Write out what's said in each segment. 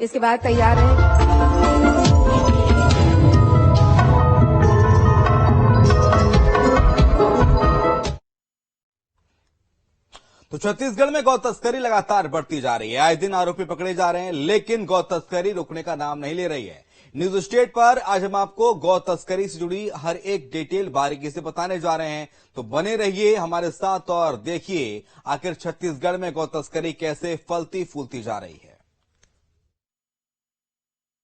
इसके बाद तैयार है तो छत्तीसगढ़ में गौ तस्करी लगातार बढ़ती जा रही है। आए दिन आरोपी पकड़े जा रहे हैं, लेकिन गौ तस्करी रुकने का नाम नहीं ले रही है। न्यूज स्टेट पर आज हम आपको गौ तस्करी से जुड़ी हर एक डिटेल बारीकी से बताने जा रहे हैं, तो बने रहिए हमारे साथ और देखिए आखिर छत्तीसगढ़ में गौ तस्करी कैसे फलती फूलती जा रही है।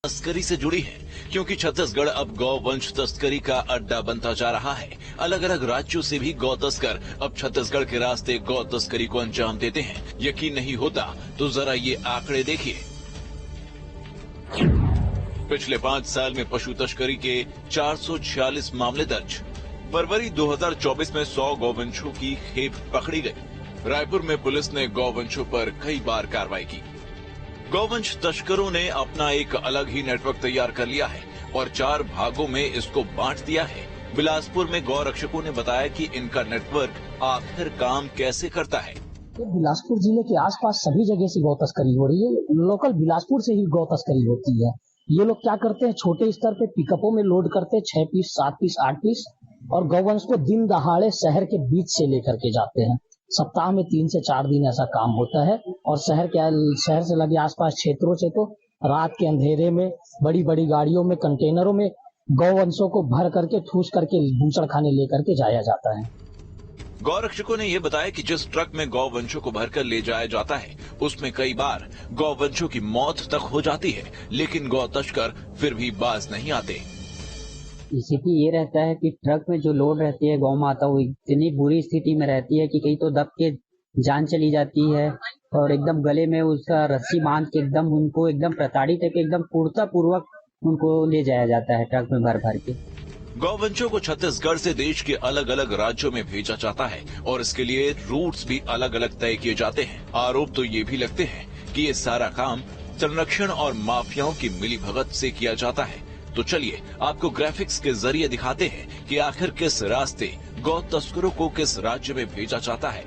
तस्करी से जुड़ी है क्योंकि छत्तीसगढ़ अब गौवंश तस्करी का अड्डा बनता जा रहा है। अलग अलग राज्यों से भी गौ तस्कर अब छत्तीसगढ़ के रास्ते गौ तस्करी को अंजाम देते हैं। यकीन नहीं होता तो जरा ये आंकड़े देखिए। पिछले 5 साल में पशु तस्करी के 446 मामले दर्ज। फरवरी 2024 में 100 गौवंशों की खेप पकड़ी गई। रायपुर में पुलिस ने गौवंशों पर कई बार कार्रवाई की। गौवंश तस्करों ने अपना एक अलग ही नेटवर्क तैयार कर लिया है और 4 भागों में इसको बांट दिया है। बिलासपुर में गौ रक्षकों ने बताया कि इनका नेटवर्क आखिर काम कैसे करता है। बिलासपुर जिले के आसपास सभी जगह से गौ तस्करी हो रही है। लोकल बिलासपुर से ही गौ तस्करी होती है। ये लोग क्या करते हैं, छोटे स्तर पे पिकअपों में लोड करते हैं 6 पीस, 7 पीस, 8 पीस और गौवंश को दिन दहाड़े शहर के बीच से लेकर के जाते हैं। सप्ताह में 3 से 4 दिन ऐसा काम होता है और शहर से लगे आसपास क्षेत्रों से तो रात के अंधेरे में बड़ी बड़ी गाड़ियों में, कंटेनरों में गौवंशों को भर करके, ठूस करके बूचड़ खाने लेकर के जाया जाता है। गौरक्षकों ने यह बताया कि जिस ट्रक में गौवंशों को भरकर ले जाया जाता है उसमें कई बार गौवंशों की मौत तक हो जाती है, लेकिन गौ तस्कर फिर भी बाज नहीं आते। स्थिति ये रहता है कि ट्रक में जो लोड रहती है गौ माता वो इतनी बुरी स्थिति में रहती है कि कहीं तो दब के जान चली जाती है और एकदम गले में उसका रस्सी बांध के एकदम उनको एकदम प्रताड़ित है कि एकदम पूर्णता पूर्वक उनको ले जाया जाता है ट्रक में भर भर के। गौवंशों को छत्तीसगढ़ से देश के अलग अलग राज्यों में भेजा जाता है और इसके लिए रूट्स भी अलग अलग तय किए जाते हैं। आरोप तो ये भी लगते हैं कि ये सारा काम संरक्षण और माफियाओं की मिलीभगत से किया जाता है। तो चलिए आपको ग्राफिक्स के जरिए दिखाते हैं कि आखिर किस रास्ते गौ तस्करों को किस राज्य में भेजा जाता है।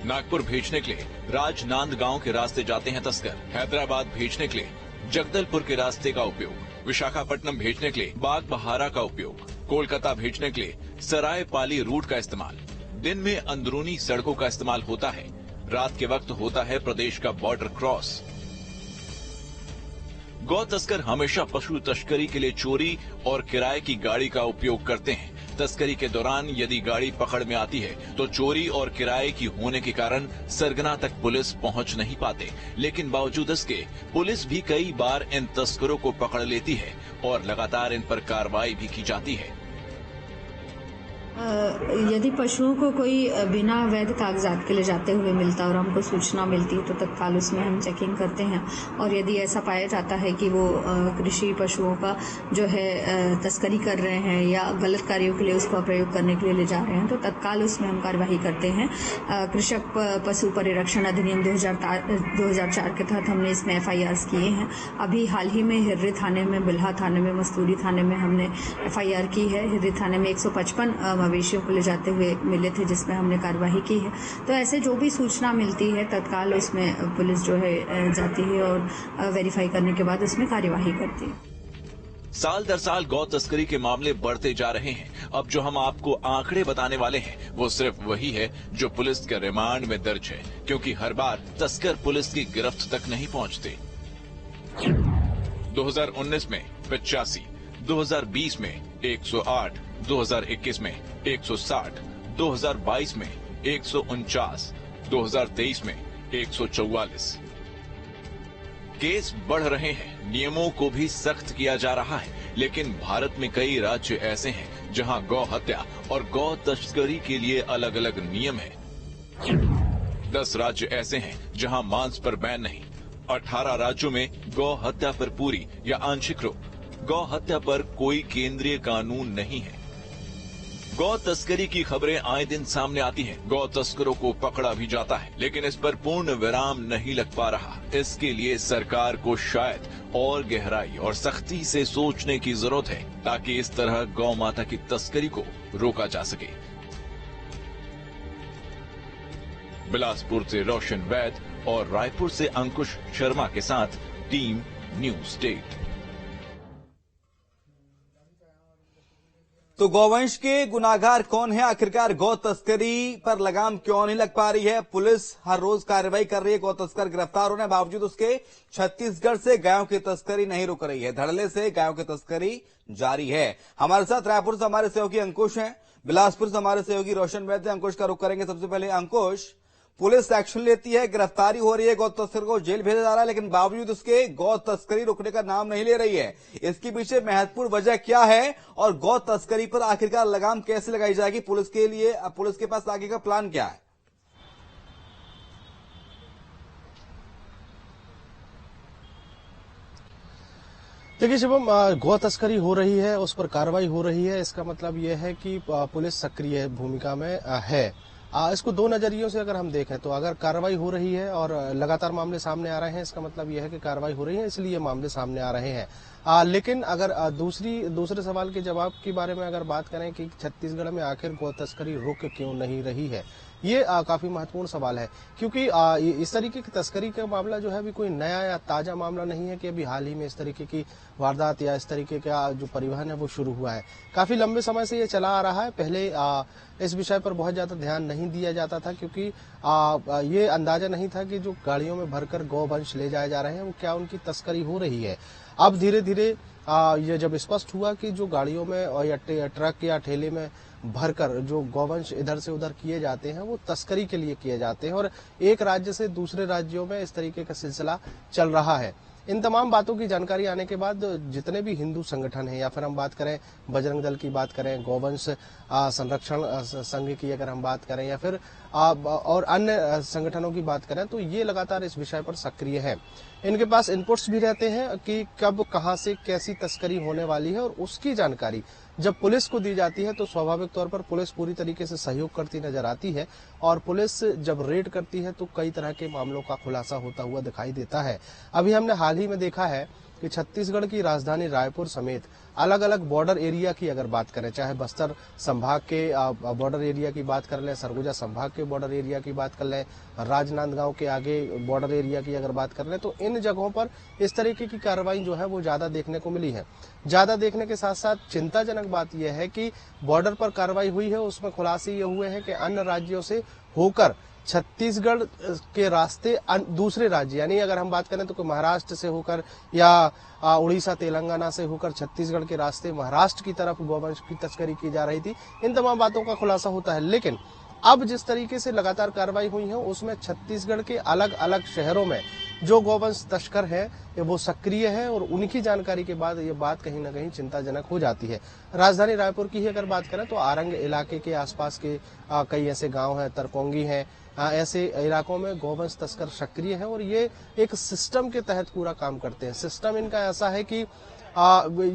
नागपुर भेजने के लिए राजनांदगांव के रास्ते जाते हैं तस्कर। हैदराबाद भेजने के लिए जगदलपुर के रास्ते का उपयोग, विशाखापट्टनम भेजने के लिए बागबहारा का उपयोग, कोलकाता भेजने के लिए सरायपाली रूट का इस्तेमाल। दिन में अंदरूनी सड़कों का इस्तेमाल होता है, रात के वक्त होता है प्रदेश का बॉर्डर क्रॉस। गौ तस्कर हमेशा पशु तस्करी के लिए चोरी और किराए की गाड़ी का उपयोग करते हैं। तस्करी के दौरान यदि गाड़ी पकड़ में आती है तो चोरी और किराए की होने के कारण सरगना तक पुलिस पहुंच नहीं पाते, लेकिन बावजूद इसके पुलिस भी कई बार इन तस्करों को पकड़ लेती है और लगातार इन पर कार्रवाई भी की जाती है। यदि पशुओं को कोई बिना वैध कागजात के ले जाते हुए मिलता और हमको सूचना मिलती है तो तत्काल उसमें हम चेकिंग करते हैं और यदि ऐसा पाया जाता है कि वो कृषि पशुओं का जो है तस्करी कर रहे हैं या गलत कार्यों के लिए उसका प्रयोग करने के लिए ले जा रहे हैं तो तत्काल उसमें हम कार्यवाही करते हैं। कृषक पशु परिरक्षण अधिनियम 2004 के तहत हमने इसमें FIRs किए हैं। अभी हाल ही में हिर्री थाने में, बिल्हा थाने में, मस्तूरी थाने में हमने FIR की है। हिर्री थाने में 155 मवेशियों को ले जाते हुए मिले थे जिसमें हमने कार्यवाही की है। तो ऐसे जो भी सूचना मिलती है तत्काल उसमें पुलिस जो है जाती है और वेरीफाई करने के बाद उसमें कार्यवाही करती है। साल दर साल गौ तस्करी के मामले बढ़ते जा रहे हैं। अब जो हम आपको आंकड़े बताने वाले हैं वो सिर्फ वही है जो पुलिस के रिमांड में दर्ज है, क्योंकि हर बार तस्कर पुलिस की गिरफ्त तक नहीं पहुंचते। 2019 में 85, 2020 में 108, 2021 में 160, 2022 में 149, 2023 में 144। केस बढ़ रहे हैं, नियमों को भी सख्त किया जा रहा है, लेकिन भारत में कई राज्य ऐसे हैं जहां गौ हत्या और गौ तस्करी के लिए अलग अलग नियम है। 10 राज्य ऐसे हैं जहां मांस पर बैन नहीं। 18 राज्यों में गौ हत्या पर पूरी या आंशिक रोक। गौ हत्या पर कोई केंद्रीय कानून नहीं है। गौ तस्करी की खबरें आए दिन सामने आती हैं। गौ तस्करों को पकड़ा भी जाता है, लेकिन इस पर पूर्ण विराम नहीं लग पा रहा। इसके लिए सरकार को शायद और गहराई और सख्ती से सोचने की जरूरत है ताकि इस तरह गौ माता की तस्करी को रोका जा सके। बिलासपुर से रोशन वैद और रायपुर से अंकुश शर्मा के साथ टीम न्यूज स्टेट। तो गौवंश के गुनाहगार कौन है? आखिरकार गौ तस्करी पर लगाम क्यों नहीं लग पा रही है? पुलिस हर रोज कार्रवाई कर रही है, गौ तस्कर गिरफ्तार होने बावजूद उसके छत्तीसगढ़ से गायों की तस्करी नहीं रुक रही है। धड़ल्ले से गायों की तस्करी जारी है। हमारे साथ रायपुर से हमारे सहयोगी अंकुश हैं, बिलासपुर से हमारे सहयोगी रोशन वैद्य। अंकुश का रुख करेंगे। सबसे पहले अंकुश, पुलिस एक्शन लेती है, गिरफ्तारी हो रही है, गौ तस्कर को जेल भेजा जा रहा है, लेकिन बावजूद उसके गौ तस्करी रुकने का नाम नहीं ले रही है। इसके पीछे महत्वपूर्ण वजह क्या है और गौ तस्करी पर आखिरकार लगाम कैसे लगाई जाएगी? पुलिस के लिए, पुलिस के पास आगे का प्लान क्या है? देखिए शिवम, गौ तस्करी हो रही है, उस पर कार्रवाई हो रही है। इसका मतलब यह है कि पुलिस सक्रिय भूमिका में है। इसको दो नजरियों से अगर हम देखें तो अगर कार्रवाई हो रही है और लगातार मामले सामने आ रहे हैं, इसका मतलब यह है कि कार्रवाई हो रही है, इसलिए ये मामले सामने आ रहे हैं। लेकिन अगर दूसरे सवाल के जवाब के बारे में अगर बात करें कि छत्तीसगढ़ में आखिर गौ तस्करी रुक क्यों नहीं रही है, ये काफी महत्वपूर्ण सवाल है। क्योंकि इस तरीके की तस्करी का मामला जो है अभी कोई नया या ताजा मामला नहीं है कि अभी हाल ही में इस तरीके की वारदात या इस तरीके का जो परिवहन है वो शुरू हुआ है। काफी लंबे समय से ये चला आ रहा है। पहले इस विषय पर बहुत ज्यादा ध्यान नहीं दिया जाता था, क्योंकि ये अंदाजा नहीं था कि जो गाड़ियों में भरकर गौवंश ले जाए जा रहे हैं वो क्या उनकी तस्करी हो रही है। अब धीरे धीरे ये जब स्पष्ट हुआ कि जो गाड़ियों में या ट्रक या ठेले में भरकर जो गौवंश इधर से उधर किए जाते हैं वो तस्करी के लिए किए जाते हैं और एक राज्य से दूसरे राज्यों में इस तरीके का सिलसिला चल रहा है। इन तमाम बातों की जानकारी आने के बाद जितने भी हिंदू संगठन हैं, या फिर हम बात करें बजरंग दल की बात करें, गौवंश संरक्षण संघ की अगर हम बात करें, या फिर और अन्य संगठनों की बात करें, तो ये लगातार इस विषय पर सक्रिय है। इनके पास इनपुट्स भी रहते हैं कि कब कहां से कैसी तस्करी होने वाली है, और उसकी जानकारी जब पुलिस को दी जाती है तो स्वाभाविक तौर पर पुलिस पूरी तरीके से सहयोग करती नजर आती है। और पुलिस जब रेड करती है तो कई तरह के मामलों का खुलासा होता हुआ दिखाई देता है। अभी हमने हाल ही में देखा है कि छत्तीसगढ़ की राजधानी रायपुर समेत अलग अलग बॉर्डर एरिया की अगर बात करें, चाहे बस्तर संभाग के बॉर्डर एरिया की बात कर लें, सरगुजा संभाग के बॉर्डर एरिया की बात कर लें, राजनांदगांव के आगे बॉर्डर एरिया की अगर बात कर लें, तो इन जगहों पर इस तरीके की कार्रवाई जो है वो ज्यादा देखने को मिली है। ज्यादा देखने के साथ साथ चिंताजनक बात यह है कि बॉर्डर पर कार्रवाई हुई है, उसमें खुलासे ये हुए हैं कि अन्य राज्यों से होकर छत्तीसगढ़ के रास्ते दूसरे राज्य, यानी अगर हम बात करें तो महाराष्ट्र से होकर या उड़ीसा तेलंगाना से होकर छत्तीसगढ़ के रास्ते महाराष्ट्र की तरफ गौवंश की तस्करी की जा रही थी। इन तमाम बातों का खुलासा होता है। लेकिन अब जिस तरीके से लगातार कार्रवाई हुई है उसमें छत्तीसगढ़ के अलग अलग शहरों में जो गौवंश तस्कर है वो सक्रिय है, और उनकी जानकारी के बाद ये बात कहीं ना कहीं चिंताजनक हो जाती है। राजधानी रायपुर की ही अगर बात करें तो आरंग इलाके के आसपास के कई ऐसे गांव हैं, तरकोंगी हैं, ऐसे इलाकों में गौवंश तस्कर सक्रिय है और ये एक सिस्टम के तहत पूरा काम करते हैं। सिस्टम इनका ऐसा है कि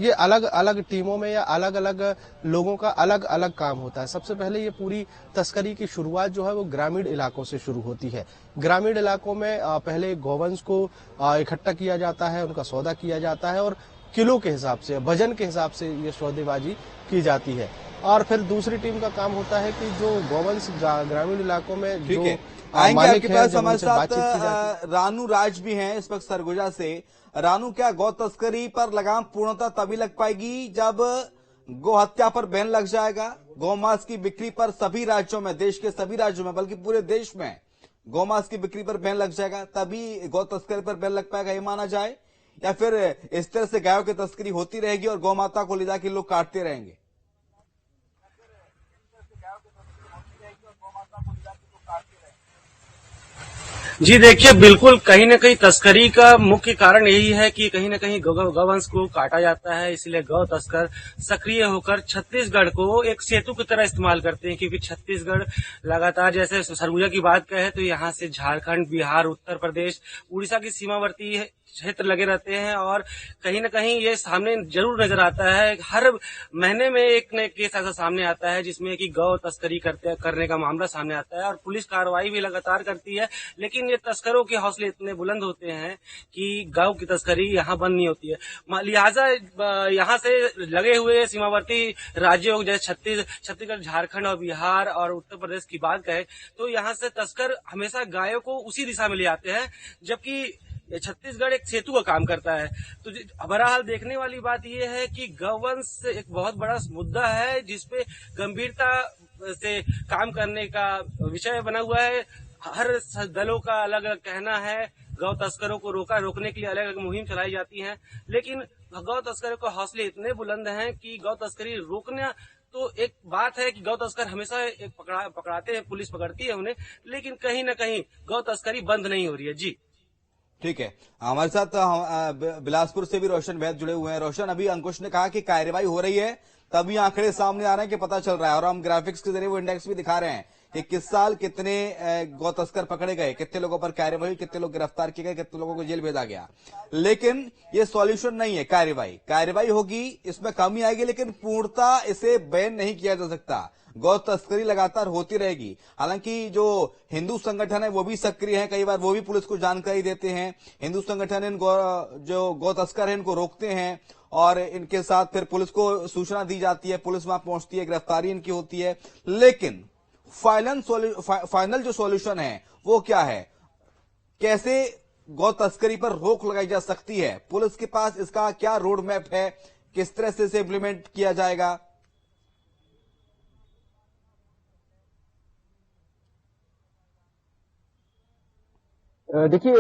ये अलग अलग टीमों में या अलग अलग लोगों का अलग अलग काम होता है। सबसे पहले ये पूरी तस्करी की शुरुआत जो है वो ग्रामीण इलाकों से शुरू होती है। ग्रामीण इलाकों में पहले गौवंश को इकट्ठा किया जाता है, उनका सौदा किया जाता है और किलो के हिसाब से, वजन के हिसाब से ये सौदेबाजी की जाती है। और फिर दूसरी टीम का काम होता है कि जो गौवंश ग्रामीण इलाकों में जो आएंगे आपके पास हमारे साथ रानू राज भी हैं इस वक्त सरगुजा से। रानू, क्या गौ तस्करी पर लगाम पूर्णतः तभी लग पाएगी जब गौ हत्या पर बैन लग जाएगा? गौमांस की बिक्री पर सभी राज्यों में, देश के सभी राज्यों में, बल्कि पूरे देश में गौमांस की बिक्री पर बैन लग जाएगा, तभी गौ तस्करी पर बैन लग पाएगा, ये माना जाए? या फिर इस तरह से गायों की तस्करी होती रहेगी और गौ माता को ले जाकर लोग काटते रहेंगे? जी देखिए, बिल्कुल कहीं न कहीं तस्करी का मुख्य कारण यही है कि कहीं न कहीं गौवंश को काटा जाता है, इसलिए गौ तस्कर सक्रिय होकर छत्तीसगढ़ को एक सेतु की तरह इस्तेमाल करते हैं। क्योंकि छत्तीसगढ़ लगातार, जैसे सरगुजा की बात करें तो यहाँ से झारखंड, बिहार, उत्तर प्रदेश, उड़ीसा की सीमावर्ती क्षेत्र लगे रहते हैं और कहीं न कहीं ये सामने जरूर नजर आता है। हर महीने में एक न एक केस ऐसा सामने आता है जिसमें कि गौ तस्करी करने का मामला सामने आता है और पुलिस कार्रवाई भी लगातार करती है। लेकिन ये तस्करों के हौसले इतने बुलंद होते हैं कि गौ की तस्करी यहाँ बंद नहीं होती है। लिहाजा यहाँ से लगे हुए सीमावर्ती राज्यों जैसे छत्तीसगढ़, झारखंड और बिहार और उत्तर प्रदेश की बात करें तो यहाँ से तस्कर हमेशा गायों को उसी दिशा में ले आते हैं, जबकि छत्तीसगढ़ एक सेतु का काम करता है। तो बहरहाल देखने वाली बात यह है कि गौवंश एक बहुत बड़ा मुद्दा है जिसपे गंभीरता से काम करने का विषय बना हुआ है। हर दलों का अलग अलग कहना है, गौ तस्करों को रोकने के लिए अलग अलग मुहिम चलाई जाती है, लेकिन गौ तस्करों के हौसले इतने बुलंद हैं कि गौ तस्करी रोकना तो एक बात है कि गौ तस्कर हमेशा एक पकड़ाते हैं, पुलिस पकड़ती है उन्हें, लेकिन कहीं न कहीं गौ तस्करी बंद नहीं हो रही है। जी ठीक है, हमारे साथ बिलासपुर से भी रोशन वैद जुड़े हुए हैं। रोशन, अभी अंकुश ने कहा कि कार्रवाई हो रही है, तभी आंकड़े सामने आ रहे हैं कि पता चल रहा है, और हम ग्राफिक्स के जरिए वो इंडेक्स भी दिखा रहे हैं कि किस साल कितने गौ तस्कर पकड़े गए, कितने लोगों पर कार्रवाई हुई, कितने लोग गिरफ्तार किए गए, कितने लोगों को जेल भेजा गया। लेकिन ये सॉल्यूशन नहीं है। कार्रवाई होगी, इसमें कमी आएगी, लेकिन पूर्णता इसे बैन नहीं किया जा सकता। गौ तस्करी लगातार होती रहेगी। हालांकि जो हिंदू संगठन है वो भी सक्रिय है, कई बार वो भी पुलिस को जानकारी देते हैं। हिंदू संगठन जो गौ तस्कर है इनको रोकते हैं और इनके साथ फिर पुलिस को सूचना दी जाती है, पुलिस वहां पहुंचती है, गिरफ्तारी इनकी होती है। लेकिन फाइनल जो सॉल्यूशन है वो क्या है? कैसे गौ तस्करी पर रोक लगाई जा सकती है? पुलिस के पास इसका क्या रोड मैप है? किस तरह से इसे इम्प्लीमेंट किया जाएगा? देखिए,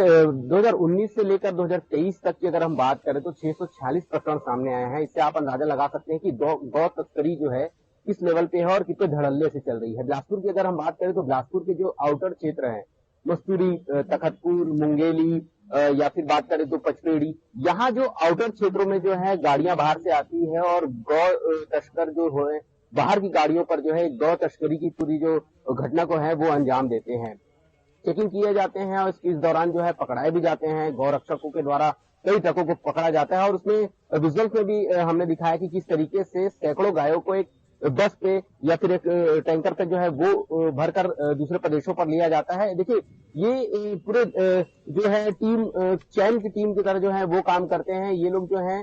2019 से लेकर 2023 तक की अगर हम बात करें तो 646 प्रकरण सामने आए हैं। इससे आप अंदाजा लगा सकते हैं कि गौ तस्करी जो है किस लेवल पे है और कितने धड़ल्ले से चल रही है। बिलासपुर की अगर हम बात करें तो बिलासपुर के जो आउटर क्षेत्र हैं, मस्तूरी, तखतपुर, मुंगेली या फिर बात करें तो पचपेड़ी, यहाँ जो आउटर क्षेत्रों में जो है गाड़ियां बाहर से आती है और गौ तस्कर जो है बाहर की गाड़ियों पर जो है गौ तस्करी की पूरी जो घटना को है वो अंजाम देते हैं। चेकिंग किए जाते हैं और इस दौरान जो है पकड़ाए भी जाते हैं। गौ रक्षकों के द्वारा कई ट्रकों को पकड़ा जाता है और उसमें विजुअल्स में भी हमने दिखाया कि किस तरीके से सैकड़ों गायों को एक बस पे या फिर एक टैंकर पे जो है वो भरकर दूसरे प्रदेशों पर लिया जाता है। देखिए, ये पूरे जो है टीम चैन की टीम की तरह जो है वो काम करते हैं। ये लोग जो है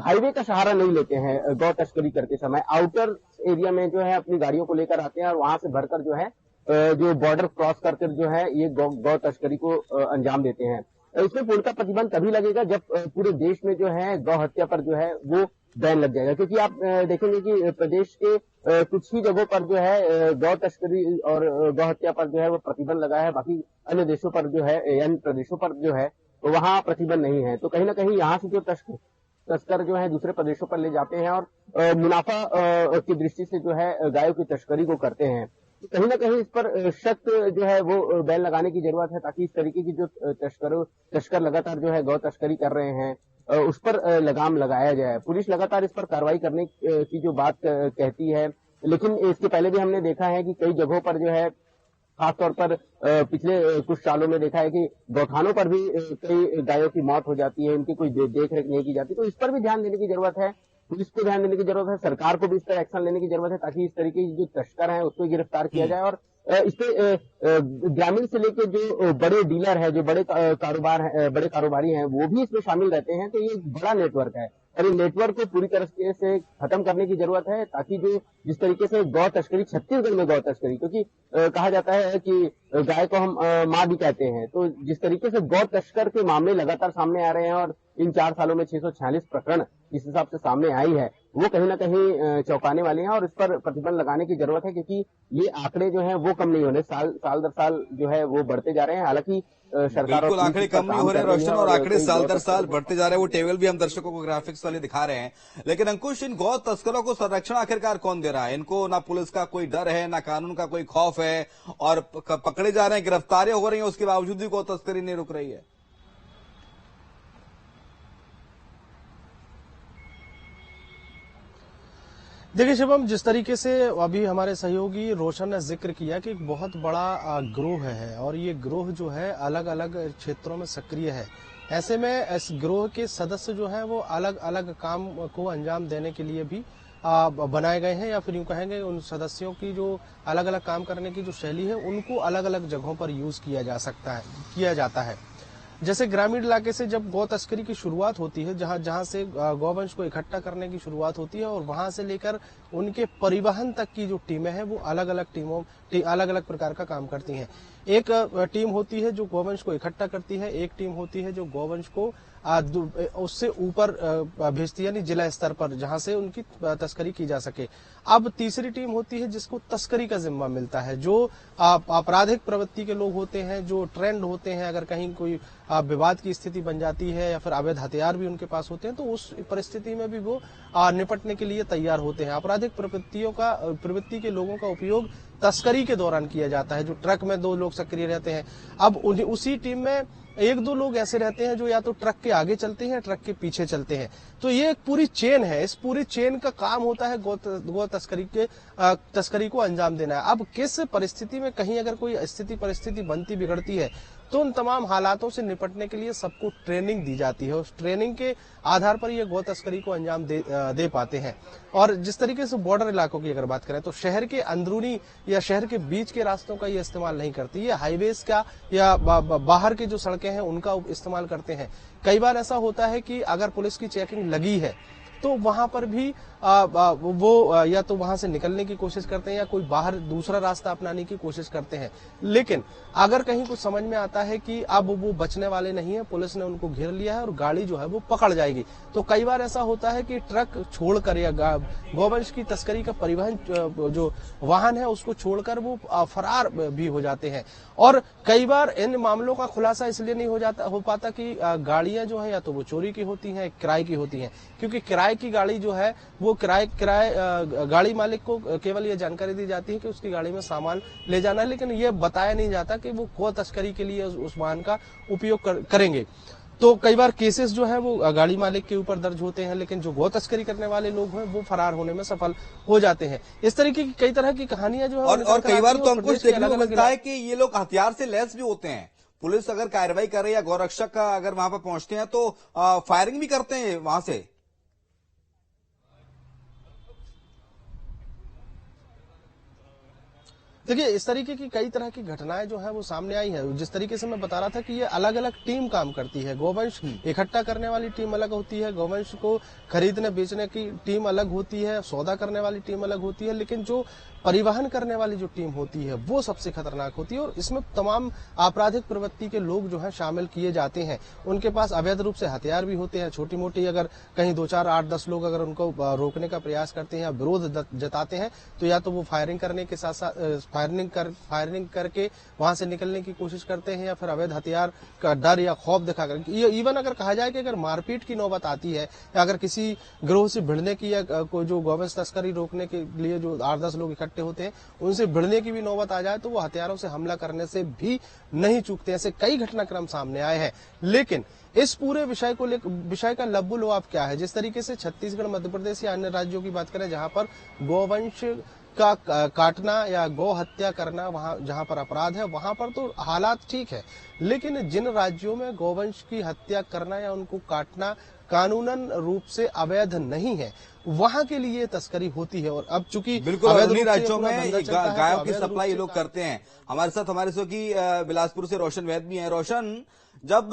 हाईवे का सहारा नहीं लेते हैं गौ तस्करी करते समय। आउटर एरिया में जो है अपनी गाड़ियों को लेकर आते हैं और वहां से भरकर जो है जो बॉर्डर क्रॉस करके जो है ये गौ तस्करी को अंजाम देते हैं। इसमें पूर्णतः प्रतिबंध तभी लगेगा जब पूरे देश में जो है गौ हत्या पर जो है वो बैन लग जाएगा, क्योंकि आप देखेंगे कि प्रदेश के कुछ ही जगहों पर जो है गौ तस्करी और गौ हत्या पर जो है वो प्रतिबंध लगा है, बाकी अन्य देशों पर जो है अन्य प्रदेशों पर जो है वहां प्रतिबंध नहीं है। तो कहीं ना कहीं यहाँ से जो तस्कर जो है दूसरे प्रदेशों पर ले जाते हैं और मुनाफा की दृष्टि से जो है गायों की तस्करी को करते हैं। कहीं ना कहीं इस पर सख्त जो है वो बैन लगाने की जरूरत है, ताकि इस तरीके की जो तस्कर लगातार जो है गौ तस्करी कर रहे हैं उस पर लगाम लगाया जाए। पुलिस लगातार इस पर कार्रवाई करने की जो बात कहती है, लेकिन इसके पहले भी हमने देखा है कि कई जगहों पर जो है खासतौर पर पिछले कुछ सालों में देखा है कि गौठानों पर भी कई गायों की मौत हो जाती है, इनकी कोई देख रेख नहीं की जाती। तो इस पर भी ध्यान देने की जरूरत है, पुलिस को ध्यान देने की जरूरत है, सरकार को भी इस पर एक्शन लेने की जरूरत है, ताकि इस तरीके की जो तस्कर हैं उसको गिरफ्तार किया जाए। और इस पे ग्रामीण से लेकर जो बड़े डीलर है, जो बड़े कारोबारी हैं, वो भी इसमें शामिल रहते हैं। तो ये बड़ा नेटवर्क है और इस नेटवर्क को पूरी तरह से खत्म करने की जरूरत है, ताकि जो जिस तरीके से गौ तस्करी छत्तीसगढ़ में गौ तस्करी, क्योंकि कहा जाता है कि गाय को हम माँ भी कहते हैं, तो जिस तरीके से गौ तस्कर के मामले लगातार सामने आ रहे हैं और इन 4 सालों में 646 प्रकरण जिस हिसाब से सामने आई है वो कहीं ना कहीं चौंकाने वाले हैं और इस पर प्रतिबंध लगाने की जरूरत है, क्योंकि ये आंकड़े जो हैं वो कम नहीं हो रहे, साल दर साल जो है वो बढ़ते जा रहे हैं। हालांकि सरकार बिल्कुल आंकड़े कम नहीं हो रहे हैं रोशन, और आंकड़े साल दर साल बढ़ते जा रहे हैं। वो टेबल भी हम दर्शकों को ग्राफिक्स वाले दिखा रहे हैं। लेकिन अंकुश, इन गौ तस्करों को संरक्षण आखिरकार कौन दे रहा है? इनको ना पुलिस का कोई डर है, ना कानून का कोई खौफ है, और पकड़े जा रहे हैं, गिरफ्तारियां हो रही हैं, उसके बावजूद भी गौ तस्करी नहीं रुक रही है। देखिए शिवम, जिस तरीके से अभी हमारे सहयोगी रोशन ने जिक्र किया कि एक बहुत बड़ा ग्रोह है और ये ग्रोह जो है अलग अलग क्षेत्रों में सक्रिय है। ऐसे में इस ग्रोह के सदस्य जो है वो अलग अलग काम को अंजाम देने के लिए भी बनाए गए हैं, या फिर यूं कहेंगे उन सदस्यों की जो अलग अलग काम करने की जो शैली है उनको अलग अलग जगहों पर यूज किया जाता है। जैसे ग्रामीण इलाके से जब गौ तस्करी की शुरुआत होती है, जहां से गौवंश को इकट्ठा करने की शुरुआत होती है, और वहां से लेकर उनके परिवहन तक की जो टीमें हैं वो अलग अलग प्रकार का काम करती हैं। एक टीम होती है जो गौवंश को इकट्ठा करती है, एक टीम होती है जो गौवंश को उससे ऊपर भेजती है, यानी जिला स्तर पर, जहां से उनकी तस्करी की जा सके। अब तीसरी टीम होती है जिसको तस्करी का जिम्मा मिलता है, जो आपराधिक प्रवृत्ति के लोग होते हैं, जो ट्रेंड होते हैं, अगर कहीं कोई विवाद की स्थिति बन जाती है या फिर अवैध हथियार भी उनके पास होते हैं, तो उस परिस्थिति में भी वो निपटने के लिए तैयार होते हैं। आपराधिक प्रवृत्ति के लोगों का उपयोग तस्करी के दौरान किया जाता है, जो ट्रक में 2 लोग सक्रिय रहते हैं। अब उसी टीम में 1-2 लोग ऐसे रहते हैं जो या तो ट्रक के आगे चलते हैं या ट्रक के पीछे चलते हैं। तो ये एक पूरी चेन है, इस पूरी चेन का काम होता है गौ तस्करी को अंजाम देना है। अब किस परिस्थिति में कहीं अगर कोई परिस्थिति बनती बिगड़ती है, तो उन तमाम हालातों से निपटने के लिए सबको ट्रेनिंग दी जाती है। उस ट्रेनिंग के आधार पर ये गौ तस्करी को अंजाम दे पाते हैं। और जिस तरीके से बॉर्डर इलाकों की अगर बात करें, तो शहर के अंदरूनी या शहर के बीच के रास्तों का ये इस्तेमाल नहीं करती, ये हाईवेज का या बाहर की जो सड़कें हैं उनका इस्तेमाल करते हैं। कई बार ऐसा होता है कि अगर पुलिस की चेकिंग लगी है तो वहां पर भी वो या तो वहां से निकलने की कोशिश करते हैं या कोई बाहर दूसरा रास्ता अपनाने की कोशिश करते हैं। लेकिन अगर कहीं कुछ समझ में आता है कि अब वो बचने वाले नहीं है, पुलिस ने उनको घेर लिया है और गाड़ी जो है वो पकड़ जाएगी, तो कई बार ऐसा होता है कि ट्रक छोड़कर या गौवंश की तस्करी का परिवहन जो वाहन है उसको छोड़कर वो फरार भी हो जाते हैं। और कई बार इन मामलों का खुलासा इसलिए नहीं हो पाता कि गाड़ियां जो है या तो वो चोरी की होती हैं, किराए की होती हैं, क्योंकि किराए की गाड़ी जो है वो गाड़ी मालिक को केवल ये जानकारी दी जाती है कि उसकी गाड़ी में सामान ले जाना है, लेकिन ये बताया नहीं जाता कि वो गौ तस्करी के लिए उस वाहन का उपयोग करेंगे। तो कई बार केसेस जो है वो गाड़ी मालिक के ऊपर दर्ज होते हैं, लेकिन जो गौ तस्करी करने वाले लोग हैं वो फरार होने में सफल हो जाते हैं। इस तरीके की कई तरह की कहानियां जो है और कई बार तो अंकुश देखने को मिलता है कि ये लोग हथियार से लैस भी होते हैं। पुलिस अगर कार्रवाई कर रही है या गौरक्षक अगर वहां पर पहुंचते हैं तो फायरिंग भी करते हैं वहां से। देखिए, इस तरीके की कई तरह की घटनाएं जो है वो सामने आई है। जिस तरीके से मैं बता रहा था कि ये अलग अलग टीम काम करती है। गौवंश इकट्ठा करने वाली टीम अलग होती है, गौवंश को खरीदने बेचने की टीम अलग होती है, सौदा करने वाली टीम अलग होती है, लेकिन जो परिवहन करने वाली जो टीम होती है वो सबसे खतरनाक होती है। और इसमें तमाम आपराधिक प्रवृत्ति के लोग जो है शामिल किए जाते हैं। उनके पास अवैध रूप से हथियार भी होते हैं। छोटी मोटी अगर कहीं 2, 4, 8, 10 लोग अगर उनको रोकने का प्रयास करते हैं या विरोध जताते हैं, तो या तो वो फायरिंग करने के साथ साथ फायरिंग करके वहां से निकलने की कोशिश करते हैं, या फिर अवैध हथियार का डर या खौफ दिखाकर। इवन अगर कहा जाए कि अगर मारपीट की नौबत आती है या अगर किसी गिरोह से भिड़ने की या कोई जो गौवंश तस्करी रोकने के लिए जो 8-10 लोग इकट्ठे होते हैं उनसे भिड़ने की भी नौबत आ जाए, तो वो हथियारों से हमला करने से भी नहीं चूकते। ऐसे कई घटनाक्रम सामने आए हैं। लेकिन इस पूरे विषय का लब्बु लुआब क्या है? जिस तरीके से छत्तीसगढ़, मध्य प्रदेश या अन्य राज्यों की बात करें जहां पर गौवंश का काटना या गौ हत्या करना वहां जहां पर अपराध है, वहां पर तो हालात ठीक है। लेकिन जिन राज्यों में गौवंश की हत्या करना या उनको काटना कानूनन रूप से अवैध नहीं है, वहां के लिए तस्करी होती है। और अब चूंकि बिल्कुल उन्हीं राज्यों में गायों की सप्लाई ये लोग करते हैं। हमारे साथ हमारे बिलासपुर से रोशन वैद भी है। रोशन, जब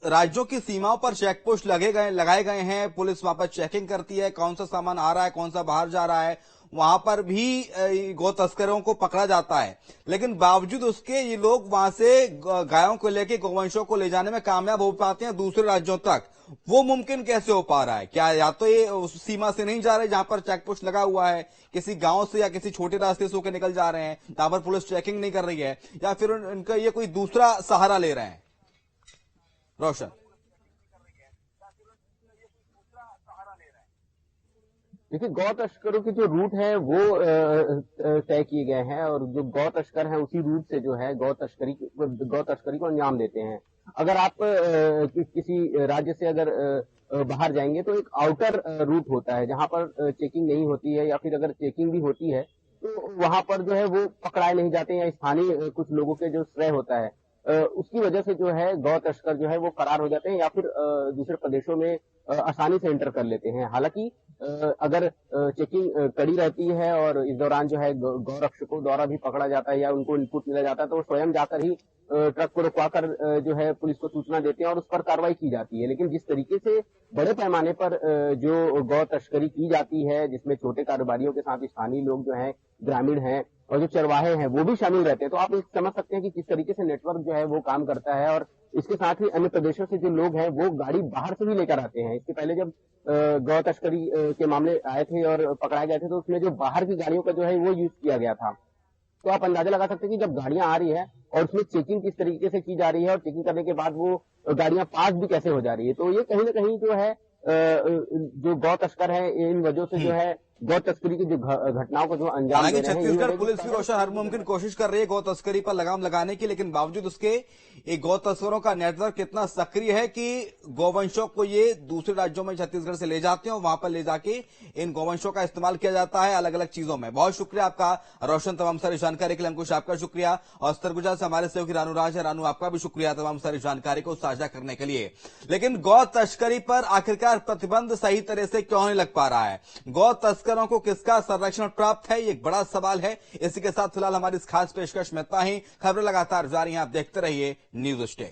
राज्यों की सीमाओं पर चेक पोस्ट लगाए गए हैं, पुलिस वहां पर चेकिंग करती है, कौन सा सामान आ रहा है, कौन सा बाहर जा रहा है, वहां पर भी गौ तस्करों को पकड़ा जाता है, लेकिन बावजूद उसके ये लोग वहां से गायों को लेके, गौवंशों को ले जाने में कामयाब हो पाते हैं दूसरे राज्यों तक। वो मुमकिन कैसे हो पा रहा है? क्या या तो ये उस सीमा से नहीं जा रहे जहां पर चेक पोस्ट लगा हुआ है, किसी गांव से या किसी छोटे रास्ते से होकर निकल जा रहे हैं जहां पर पुलिस चेकिंग नहीं कर रही है, या फिर इनका ये कोई दूसरा सहारा ले रहे हैं? रोशन, देखिए, गौ तस्करों की जो रूट है वो तय किए गए हैं, और जो गौ तस्कर हैं उसी रूट से जो है गौ तस्करी को अंजाम देते हैं। अगर आप किसी राज्य से अगर बाहर जाएंगे तो एक आउटर रूट होता है जहां पर चेकिंग नहीं होती है, या फिर अगर चेकिंग भी होती है तो वहां पर जो है वो पकड़ाए नहीं जाते, या स्थानीय कुछ लोगों के जो श्रेय होता है उसकी वजह से जो है गौ तस्कर जो है वो फरार हो जाते हैं, या फिर दूसरे प्रदेशों में आसानी से एंटर कर लेते हैं। हालांकि अगर चेकिंग कड़ी रहती है और इस दौरान जो है गौ रक्षकों द्वारा भी पकड़ा जाता है या उनको इनपुट मिला जाता है तो वो स्वयं जाकर ही ट्रक को रुकवाकर जो है पुलिस को सूचना देते हैं और उस पर कार्रवाई की जाती है। लेकिन जिस तरीके से बड़े पैमाने पर जो गौ तस्करी की जाती है, जिसमें छोटे कारोबारियों के साथ स्थानीय लोग जो हैं, ग्रामीण हैं और जो चरवाहे हैं वो भी शामिल रहते हैं, तो आप समझ सकते हैं कि किस तरीके से नेटवर्क जो है वो काम करता है। और इसके साथ ही अन्य प्रदेशों से जो लोग हैं वो गाड़ी बाहर से भी लेकर आते हैं। इसके पहले जब गौ तस्करी के मामले आए थे और पकड़ाए गए थे तो उसमें जो बाहर की गाड़ियों का जो है वो यूज किया गया था। तो आप अंदाजा लगा सकते हैं कि जब गाड़ियां आ रही है और उसमें चेकिंग किस तरीके से की जा रही है और चेकिंग करने के बाद वो गाड़ियां पास भी कैसे हो जा रही है। तो ये कहीं ना कहीं जो है जो गौ तस्कर है इन वजह से जो है गौ तस्करी की जो घटनाओं को जो अंजाम हालांकि छत्तीसगढ़ पुलिस भी रोशन हर मुमकिन कोशिश कर रही है गौ तस्करी पर लगाम लगाने की, लेकिन बावजूद उसके एक गौ तस्करों का नेटवर्क इतना सक्रिय है कि गौवंशों को ये दूसरे राज्यों में छत्तीसगढ़ से ले जाते हैं और वहां पर ले जाके इन गौवंशों का इस्तेमाल किया जाता है अलग अलग चीजों में। बहुत शुक्रिया आपका रोशन, तमाम सारी जानकारी के लिए। अंकुश आपका शुक्रिया और सरगुजा से हमारे सहयोगी रानू राज है। रानू आपका भी शुक्रिया तमाम सारी जानकारी को साझा करने के लिए। लेकिन गौ तस्करी पर आखिरकार प्रतिबंध सही तरह से क्यों नहीं लग पा रहा है? गौ तस्करों को किसका संरक्षण प्राप्त है, ये एक बड़ा सवाल है। इसी के साथ फिलहाल हमारी इस खास पेशकश में इतना ही। खबरें लगातार जारी हैं, आप देखते रहिए न्यूज़ स्टे।